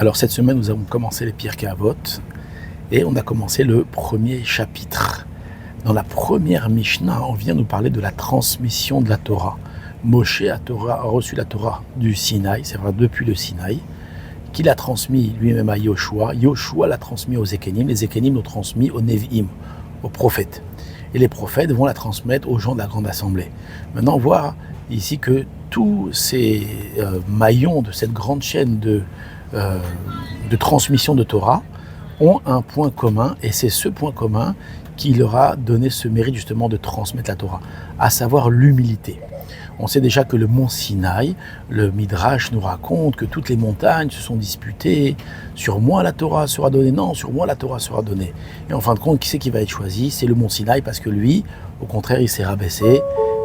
Alors cette semaine, nous avons commencé les Pirkei Avot et on a commencé le premier chapitre. Dans la première Mishnah, on vient nous parler de la transmission de la Torah. Moshe a reçu la Torah du Sinaï, c'est vrai depuis le Sinaï, qu'il a transmis lui-même à Yoshua. Yoshua l'a transmis aux Ékénim, les Ékénim l'ont transmis aux Nevi'im, aux prophètes. Et les prophètes vont la transmettre aux gens de la grande assemblée. Maintenant, on voit ici que tous ces maillons de cette grande chaîne de transmission de Torah ont un point commun, et c'est ce point commun qui leur a donné ce mérite justement de transmettre la Torah, à savoir l'humilité. On sait déjà que le mont Sinaï, le Midrash nous raconte que toutes les montagnes se sont disputées, sur moi la Torah sera donnée, non, sur moi la Torah sera donnée. Et en fin de compte, qui c'est qui va être choisi? C'est le mont Sinaï, parce que lui, au contraire, il s'est rabaissé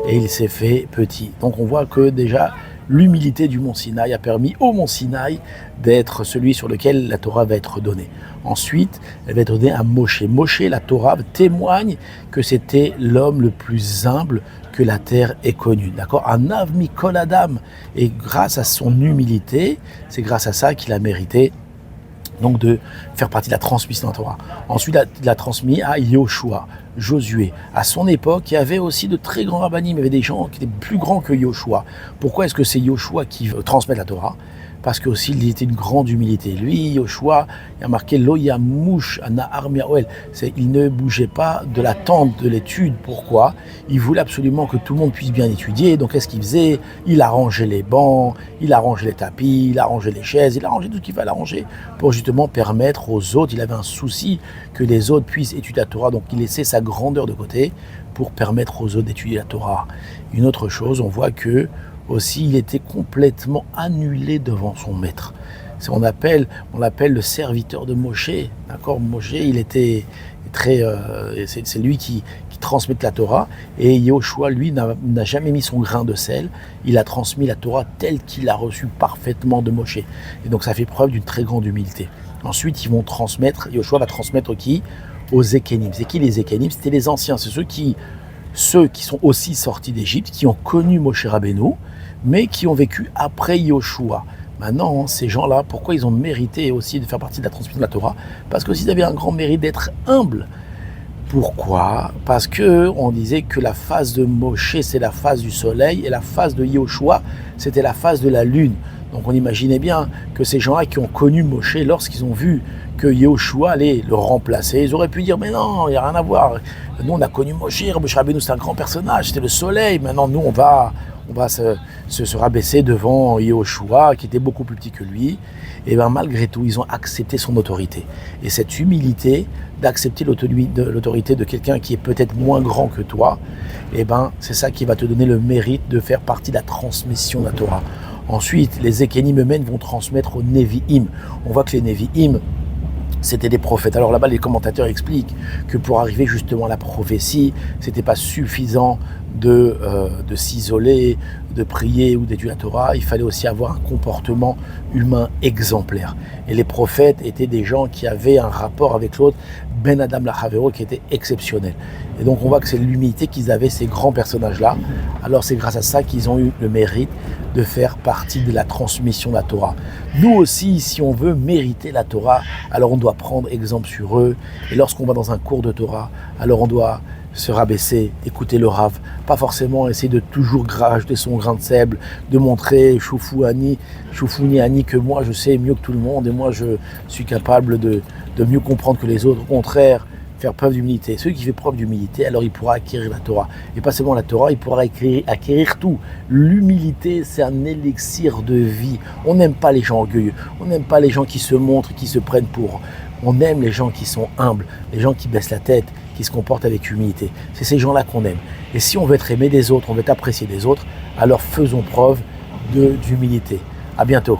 et il s'est fait petit. Donc on voit que déjà, l'humilité du mont Sinaï a permis au mont Sinaï d'être celui sur lequel la Torah va être donnée. Ensuite, elle va être donnée à Moshe. Moshe, la Torah témoigne que c'était l'homme le plus humble que la terre ait connu. D'accord? Un avmi kol adam. Et grâce à son humilité, c'est grâce à ça qu'il a mérité donc de faire partie de la transmission de la Torah. Ensuite, il a transmis à Yoshua, Josué. À son époque, il y avait aussi de très grands rabbinim, il y avait des gens qui étaient plus grands que Yoshua. Pourquoi est-ce que c'est Yoshua qui transmet la Torah? Parce qu'aussi il était une grande humilité. Lui, Yoshua, il a marqué Lo Yamouche Anahar Mi'aoel. Il ne bougeait pas de la tente de l'étude. Pourquoi? Il voulait absolument que tout le monde puisse bien étudier. Donc qu'est-ce qu'il faisait? Il arrangeait les bancs, il arrangeait les tapis, il arrangeait les chaises, il arrangeait tout ce qu'il fallait arranger pour justement permettre aux autres. Il avait un souci que les autres puissent étudier la Torah. Donc il laissait sa grandeur de côté pour permettre aux autres d'étudier la Torah. Une autre chose, on voit que aussi, il était complètement annulé devant son maître. On l'appelle le serviteur de Moshe. D'accord? Moshe, il était très, c'est lui qui transmet la Torah. Et Yoshua, lui, n'a jamais mis son grain de sel. Il a transmis la Torah telle qu'il l'a reçue parfaitement de Moshe. Et donc, ça fait preuve d'une très grande humilité. Ensuite, Yoshua va transmettre qui? Aux Ékénim. C'est qui les Ékénim? C'était les anciens. C'est ceux qui sont aussi sortis d'Égypte, qui ont connu Moshe Rabbeinu, mais qui ont vécu après Yoshua. Maintenant, ces gens-là, pourquoi ils ont mérité aussi de faire partie de la transmission de la Torah? Parce qu'ils avaient un grand mérite d'être humbles. Pourquoi? Parce qu'on disait que la face de Moshe, c'est la face du soleil, et la face de Yoshua, c'était la face de la lune. Donc on imaginait bien que ces gens-là qui ont connu Moshe, lorsqu'ils ont vu que Yoshua allait le remplacer, ils auraient pu dire, mais non, il n'y a rien à voir. Nous, on a connu Moshe Rabbeinu, c'est un grand personnage, c'était le soleil. Maintenant, nous, on va se rabaisser devant Yoshua, qui était beaucoup plus petit que lui. Et bien, malgré tout, ils ont accepté son autorité. Et cette humilité d'accepter l'autorité de quelqu'un qui est peut-être moins grand que toi, et ben, c'est ça qui va te donner le mérite de faire partie de la transmission de la Torah. Ensuite, les Ékénim eux-mêmes vont transmettre aux Nevi'im. On voit que les Nevi'im, c'était des prophètes. Alors là-bas, les commentateurs expliquent que pour arriver justement à la prophétie, c'était pas suffisant de s'isoler, de prier ou d'étudier la Torah. Il fallait aussi avoir un comportement humain exemplaire. Et les prophètes étaient des gens qui avaient un rapport avec l'autre, Ben Adam Lachavero, qui était exceptionnel. Et donc on voit que c'est l'humilité qu'ils avaient, ces grands personnages-là. Alors c'est grâce à ça qu'ils ont eu le mérite de faire partie de la transmission de la Torah. Nous aussi, si on veut mériter la Torah, alors on doit prendre exemple sur eux. Et lorsqu'on va dans un cours de Torah, alors on doit se rabaisser, écouter le Rav, pas forcément essayer de toujours rajouter son grain de sable, de montrer Shoufouni Ani que moi je sais mieux que tout le monde et moi je suis capable de mieux comprendre que les autres. Au contraire, faire preuve d'humilité. Celui qui fait preuve d'humilité, alors il pourra acquérir la Torah. Et pas seulement la Torah, il pourra acquérir tout. L'humilité, c'est un élixir de vie. On n'aime pas les gens orgueilleux, on n'aime pas les gens qui se montrent, qui se prennent pour. On aime les gens qui sont humbles, les gens qui baissent la tête, qui se comportent avec humilité. C'est ces gens-là qu'on aime. Et si on veut être aimé des autres, on veut être apprécié des autres, alors faisons preuve d'humilité. À bientôt.